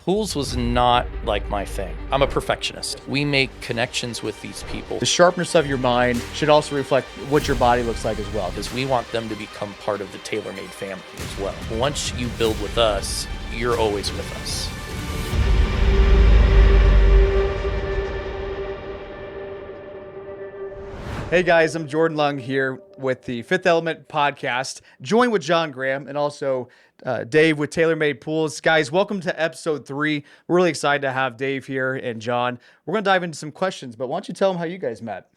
Pools was not like my thing. I'm a perfectionist. We make connections with these people The sharpness of your mind should also reflect what your body looks like as well. because we want them to become part of the TaylorMade family as well. Once you build with us, you're always with us. Hey guys, I'm Jordan Lung here with the Fifth Element podcast, joined with John Graham and also Dave with TaylorMade Pools. Guys, welcome to episode 3. We're really excited to have Dave here and John. We're going to dive into some questions, but why don't you tell them how you guys met?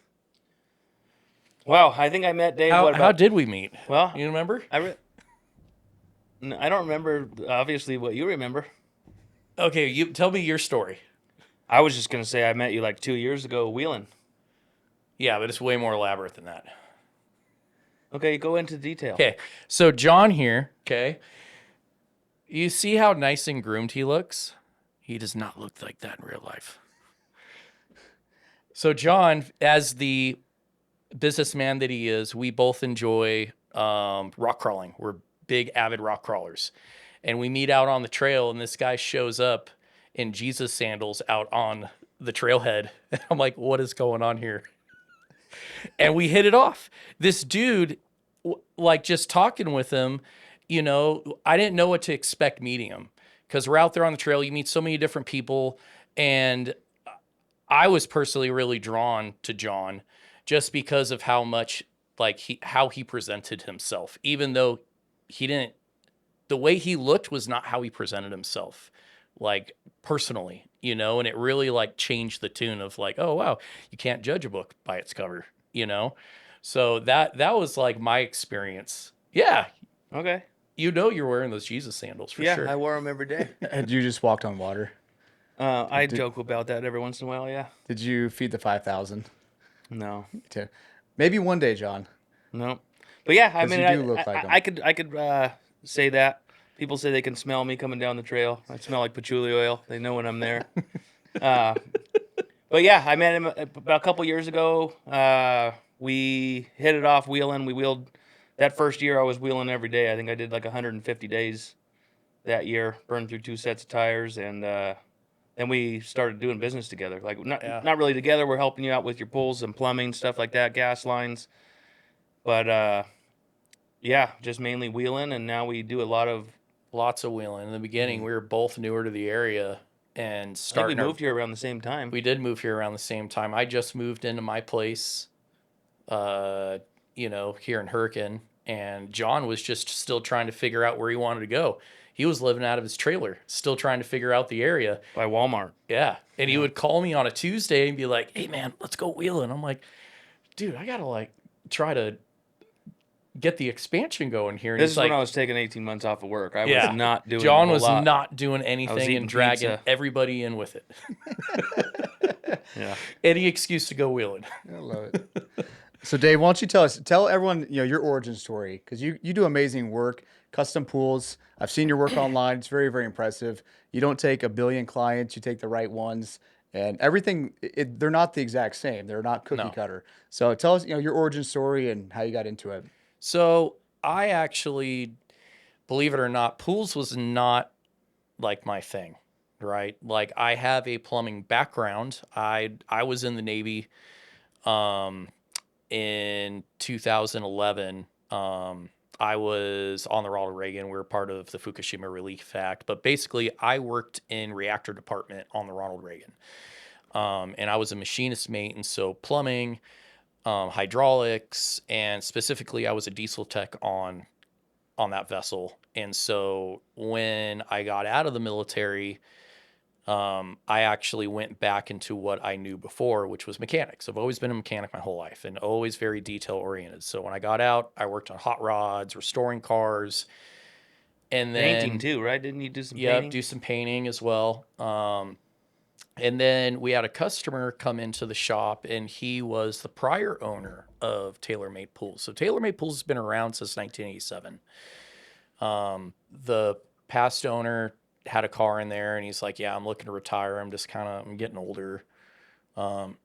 Wow, I think I met Dave. How did we meet? Well, You remember? I don't remember obviously what you remember. Okay, you tell me your story. I was just gonna say I met you like 2 years ago wheeling. Yeah, but it's way more elaborate than that. Okay, go into detail. Okay, so John here, okay, you see how nice and groomed he looks? He does not look like that in real life. So John, as the businessman that he is, we both enjoy rock crawling. We're big avid rock crawlers. And we meet out on the trail and this guy shows up in Jesus sandals out on the trailhead. And I'm like, what is going on here? And we hit it off. This dude, like just talking with him, I didn't know what to expect meeting him because we're out there on the trail. You meet so many different people. And I was personally really drawn to John just because of how much how he presented himself, even though the way he looked was not how he presented himself, like personally, and it really like changed the tune of like, oh, wow, you can't judge a book by its cover, So that was like my experience. Yeah. Okay. You're wearing those Jesus sandals for sure. Yeah, I wore them every day. And you just walked on water. I joke about that every once in a while. Yeah. Did you feed the 5,000? No. Maybe one day, John. No. But yeah, I 'Cause mean, you do look like 'em. I could say that. People say they can smell me coming down the trail. I smell like patchouli oil. They know when I'm there. But yeah, I met him about a couple years ago. We hit it off wheeling. We wheeled that first year. I was wheeling every day. I think I did like 150 days that year. Burned through 2 sets of tires, and then we started doing business together. Like not really together. We're helping you out with your pools and plumbing stuff like that, gas lines. But yeah, just mainly wheeling, and now we do Lots of wheeling. In the beginning, we were both newer to the area and I think starting. we moved here around the same time. We did move here around the same time. I just moved into my place, here in Hurricane, and John was just still trying to figure out where he wanted to go. He was living out of his trailer, still trying to figure out the area. By Walmart. Yeah. And he would call me on a Tuesday and be like, hey, man, let's go wheeling. I'm like, dude, I got to try to get the expansion going here. And This he's is like, when I was taking 18 months off of work. I yeah, was not doing John a whole was lot. not doing anything eating and dragging pizza. everybody in with it. Yeah. Any excuse to go wheeling. I love it. So Dave, why don't you tell everyone, your origin story, because you do amazing work, custom pools. I've seen your work online. It's very, very impressive. You don't take a billion clients, you take the right ones, and everything, they're not the exact same. They're not cookie No. cutter. So tell us, your origin story and how you got into it. So I actually, believe it or not, pools was not like my thing, right? Like I have a plumbing background. I was in the Navy in 2011. I was on the Ronald Reagan. We were part of the Fukushima Relief Act, but basically I worked in reactor department on the Ronald Reagan. And I was a machinist mate, and so plumbing, hydraulics, and specifically I was a diesel tech on that vessel. And so when I got out of the military, I actually went back into what I knew before, which was mechanics. I've always been a mechanic my whole life and always very detail oriented. So when I got out, I worked on hot rods, restoring cars, and then Painting too, right? Didn't you do some yeah, painting? do some painting as well. And then we had a customer come into the shop, and he was the prior owner of TaylorMade Pools. So TaylorMade Pools has been around since 1987. The past owner had a car in there, and he's like, yeah, I'm looking to retire. I'm getting older. And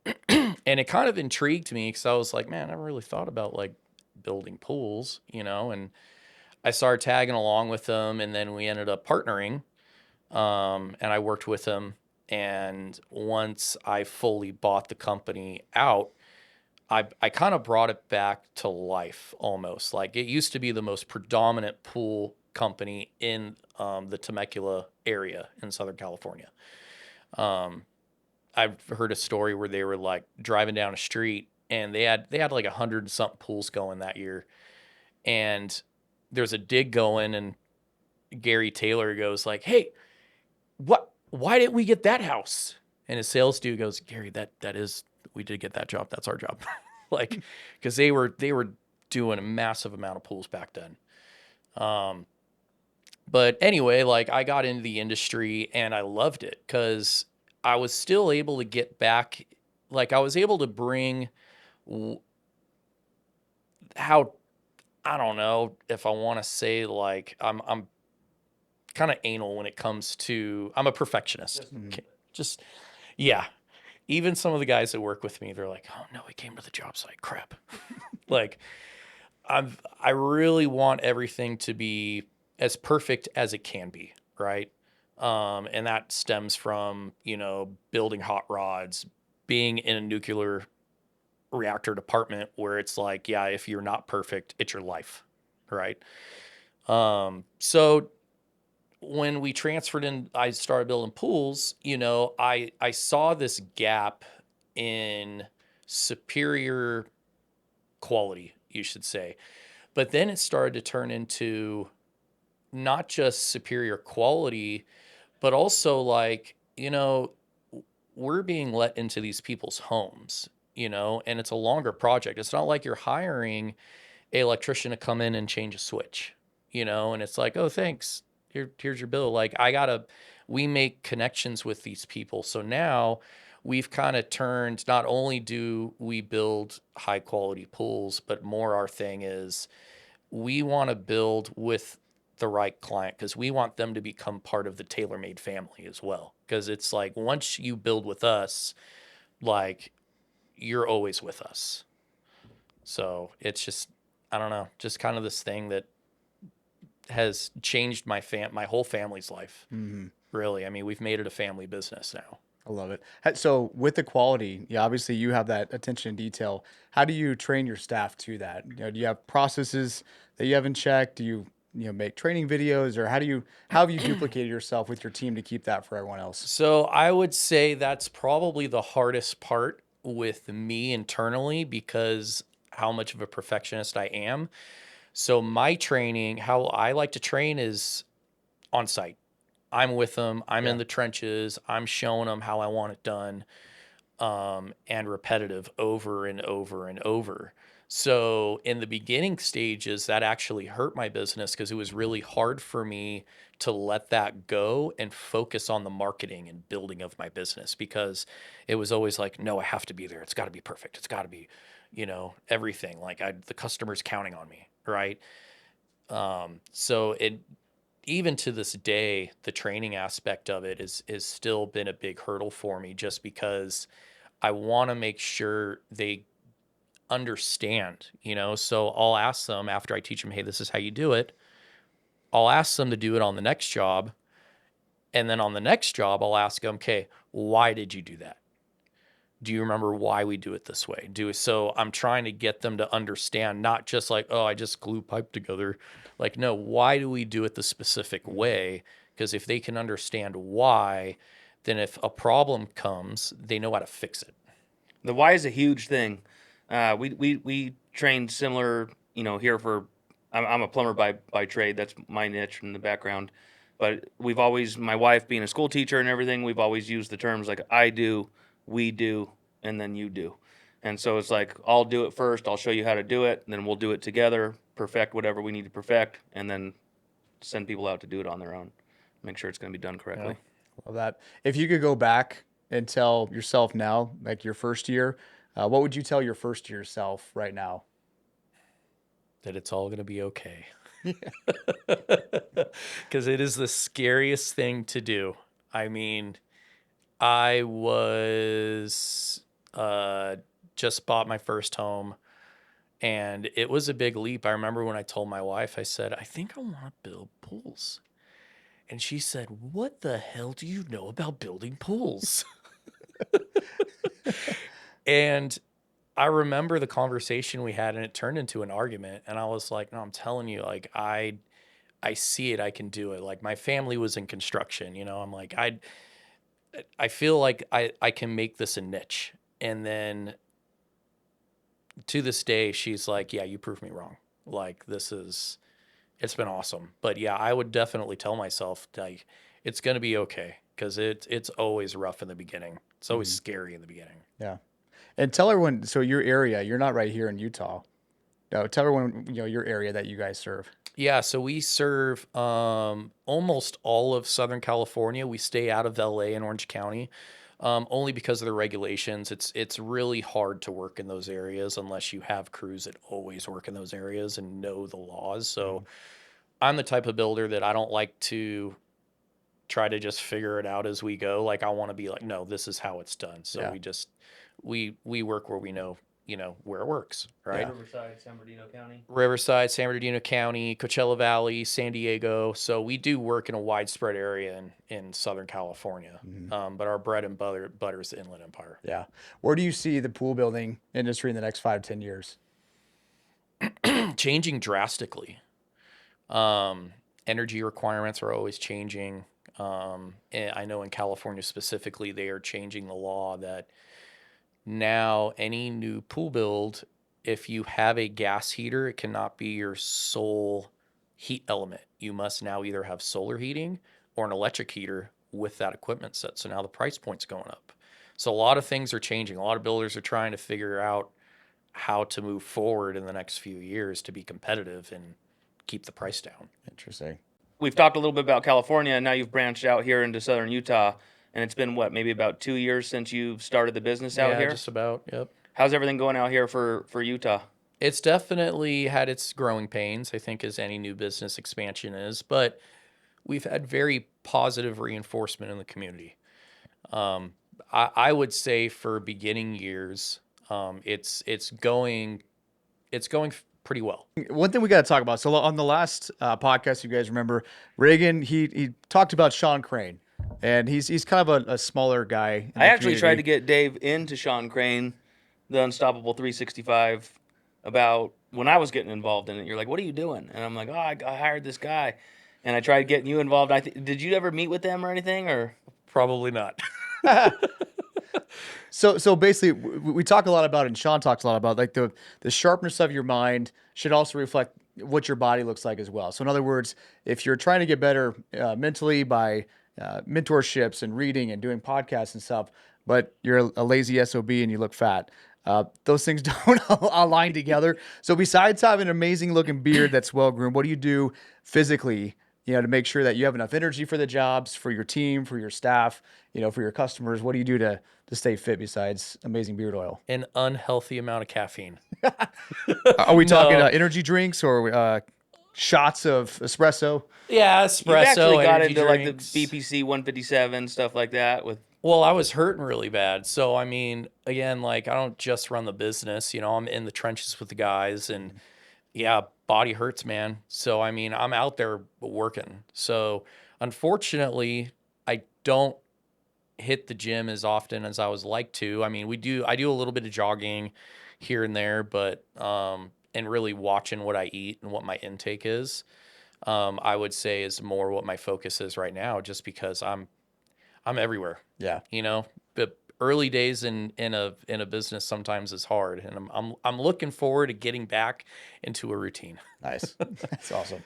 it kind of intrigued me because I was like, man, I never really thought about building pools, and I started tagging along with them, and then we ended up partnering. and I worked with him. And once I fully bought the company out, I kind of brought it back to life almost. Like it used to be the most predominant pool company in the Temecula area in Southern California. Um, I've heard a story where they were like driving down a street and they had like 100 something pools going that year, and there's a dig going, and Gary Taylor goes like, "Hey, what? Why didn't we get that house?" And his sales dude goes, "Gary, that is we did get that job. That's our job." Like, because they were doing a massive amount of pools back then. Um, but anyway, like I got into the industry and I loved it because I was still able to get back. Like I was able to bring how I don't know if I want to say like I'm kind of anal when it comes to I'm a perfectionist. Okay. Just yeah. Even some of the guys that work with me, they're like, "Oh no, we came to the job site. Crap." Like I really want everything to be as perfect as it can be, right? And that stems from, building hot rods, being in a nuclear reactor department where it's like, yeah, if you're not perfect, it's your life, right? So when we transferred in, I started building pools, I saw this gap in superior quality, you should say. But then it started to turn into not just superior quality, but also like, we're being let into these people's homes, and it's a longer project. It's not like you're hiring an electrician to come in and change a switch, and it's like, oh, thanks. Here's your bill. Like we make connections with these people. So now we've kind of turned, not only do we build high quality pools, but more our thing is we want to build with the right client because we want them to become part of the TaylorMade family as well. Because it's like once you build with us, like you're always with us. So it's just, I don't know, just kind of this thing that has changed my whole family's life. Really. I mean, we've made it a family business now. I love it. So with the quality, yeah, obviously you have that attention to detail. How do you train your staff to that? Do you have processes that you haven't checked? Do you make training videos, or how have you duplicated yourself with your team to keep that for everyone else? So I would say that's probably the hardest part with me internally because how much of a perfectionist I am. So my training, how I like to train is on site. I'm with them. I'm in Yeah. the trenches. I'm showing them how I want it done, and repetitive over and over and over. So in the beginning stages, that actually hurt my business because it was really hard for me to let that go and focus on the marketing and building of my business because it was always like, no, I have to be there. It's got to be perfect. It's got to be, everything. Like the customer's counting on me, right? So it even to this day, the training aspect of it is still been a big hurdle for me just because I want to make sure they understand, So I'll ask them after I teach them, hey, this is how you do it. I'll ask them to do it on the next job. And then on the next job, I'll ask them, okay, why did you do that? Do you remember why we do it this way? So I'm trying to get them to understand, not just like, oh, I just glue pipe together. Like, no, why do we do it the specific way? Because if they can understand why, then if a problem comes, they know how to fix it. The why is a huge thing. We train similar, here for. I'm a plumber by trade. That's my niche in the background. But we've always, my wife being a school teacher and everything, we've always used the terms like I do, we do, and then you do. And so it's like I'll do it first. I'll show you how to do it, and then we'll do it together, perfect whatever we need to perfect, and then send people out to do it on their own. Make sure it's going to be done Yeah. correctly. Well, that if you could go back and tell yourself now, like your first year, what would you tell your first year self right now? That it's all going to be okay. Because it is the scariest thing to do. I mean, I was just bought my first home and it was a big leap. I remember when I told my wife, I said, I think I want to build pools. And she said, "What the hell do you know about building pools?" And I remember the conversation we had, and it turned into an argument. And I was like, "No, I'm telling you, like I see it, I can do it." Like my family was in construction, you know. I'm like, I feel like I can make this a niche. And then to this day, she's like, "Yeah, you proved me wrong. Like it's been awesome." But yeah, I would definitely tell myself like it's gonna be okay because it's always rough in the beginning. It's always scary in the beginning. Yeah. And tell everyone, so your area, you're not right here in Utah. No, tell everyone, your area that you guys serve. Yeah, so we serve almost all of Southern California. We stay out of LA and Orange County, only because of the regulations. It's really hard to work in those areas unless you have crews that always work in those areas and know the laws. So I'm the type of builder that I don't like to try to just figure it out as we go. Like I want to be like, no, this is how it's done. So Yeah. we work where we know, where it works, right? Yeah. Riverside, San Bernardino County. Riverside, San Bernardino County, Coachella Valley, San Diego. So we do work in a widespread area in Southern California. But our bread and butter is the Inland Empire. Yeah. Where do you see the pool building industry in the next 5-10 years? Changing drastically. Energy requirements are always changing. And I know in California specifically, they are changing the law that now any new pool build, if you have a gas heater, it cannot be your sole heat element. You must now either have solar heating or an electric heater with that equipment set. So now the price point's going up. So a lot of things are changing. A lot of builders are trying to figure out how to move forward in the next few years to be competitive and keep the price down. Interesting. We've talked a little bit about California, and now you've branched out here into Southern Utah, and it's been what, maybe about 2 years since you've started the business out Yeah, here? just about. Yep. How's everything going out here for Utah? It's definitely had its growing pains, I think, as any new business expansion is, but we've had very positive reinforcement in the community. I would say for beginning years, it's going pretty well. One thing we got to talk about. So on the last podcast, you guys remember Reagan, he talked about Sean Crane, and he's kind of a smaller guy. In I the actually tried to community. get Dave into Sean Crane, the Unstoppable 365, about when I was getting involved in it. You're like, "What are you doing?" And I'm like, "Oh, I hired this guy," and I tried getting you involved. Did you ever meet with them or anything? Or Probably not. So basically, we talk a lot about, and Sean talks a lot about, like the sharpness of your mind should also reflect what your body looks like as well. So in other words, if you're trying to get better mentally by mentorships and reading and doing podcasts and stuff, but you're a lazy SOB and you look fat, those things don't align together. So besides having an amazing looking beard that's well groomed, what do you do physically, to make sure that you have enough energy for the jobs, for your team, for your staff, for your customers? What do you do to stay fit besides amazing beard oil? An unhealthy amount of caffeine. Are we talking No. energy drinks or shots of espresso? Yeah, you've espresso, actually got energy into drinks. like the BPC 157 stuff like that with. Well, I was hurting really bad. So, I mean, again, like I don't just run the business, I'm in the trenches with the guys and yeah, body hurts, man. So, I mean, I'm out there working. So, unfortunately, I don't hit the gym as often as I was like to. I mean, I do a little bit of jogging here and there, but, and really watching what I eat and what my intake is, I would say is more what my focus is right now, just because I'm everywhere. Yeah. But early days in a business sometimes is hard, and I'm looking forward to getting back into a routine. Nice. That's awesome.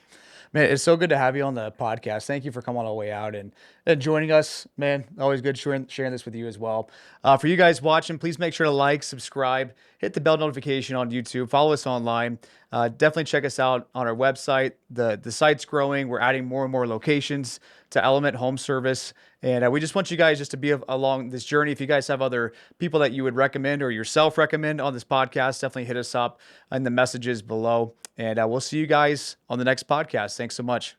Man, it's so good to have you on the podcast. Thank you for coming all the way out and joining us, man. Always good sharing this with you as well. For you guys watching, please make sure to like, subscribe, hit the bell notification on YouTube, follow us online. Definitely check us out on our website. The site's growing. We're adding more and more locations to Element Home Service. And we just want you guys just to be along this journey. If you guys have other people that you would recommend or yourself recommend on this podcast, definitely hit us up in the messages below. And we'll see you guys on the next podcast. Thanks so much.